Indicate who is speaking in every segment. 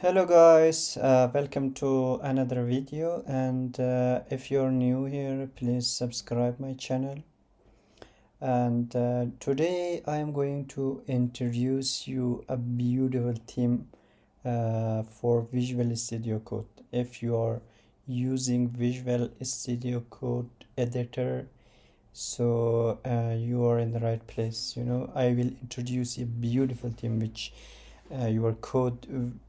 Speaker 1: Hello guys, welcome to another video, and if you're new here, please subscribe my channel. And today I am going to introduce you a beautiful theme for Visual Studio Code. If you are using Visual Studio Code editor, so you are in the right place. I will introduce a beautiful theme which your code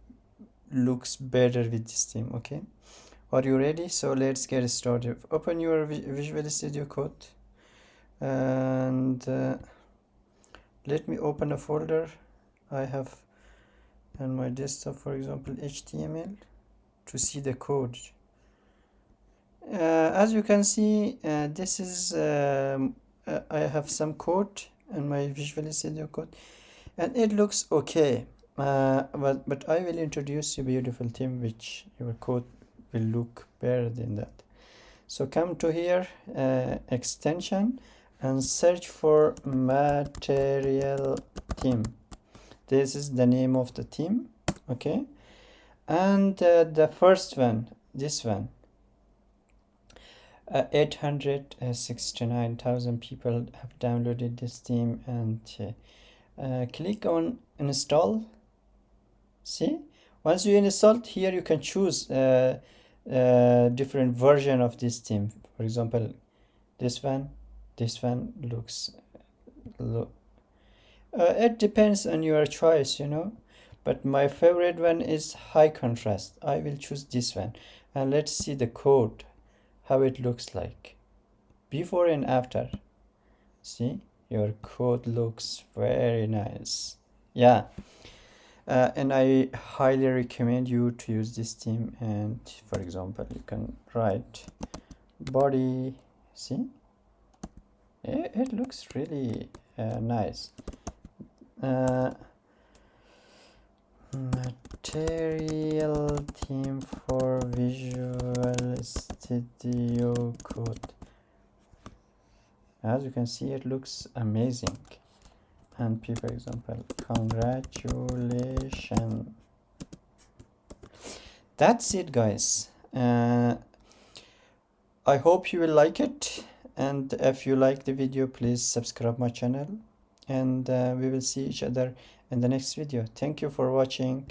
Speaker 1: looks better with this theme. Okay, are you ready? So let's get started. Open your Visual Studio Code and let me open a folder I have on my desktop, for example HTML, to see the code. As you can see, this is I have some code in my Visual Studio Code and it looks okay, but I will introduce you a beautiful theme which your code will look better than that. So come to here, extension, and search for material theme. This is the name of the theme. Okay, and the first one, this one, 869,000 people have downloaded this theme, and click on install. See, once you install it, here you can choose different version of this theme. For example, this one looks it depends on your choice, but my favorite one is high contrast. I will choose this one, and let's see the code, how it looks like before and after. See, your code looks very nice. Yeah. And I highly recommend you to use this theme. And for example, you can write body. See, it looks really nice. Material theme for Visual Studio Code. As you can see, it looks amazing. And P, for example, congratulations. That's it, guys. I hope you will like it, and if you like the video, please subscribe my channel, and we will see each other in the next video. Thank you for watching.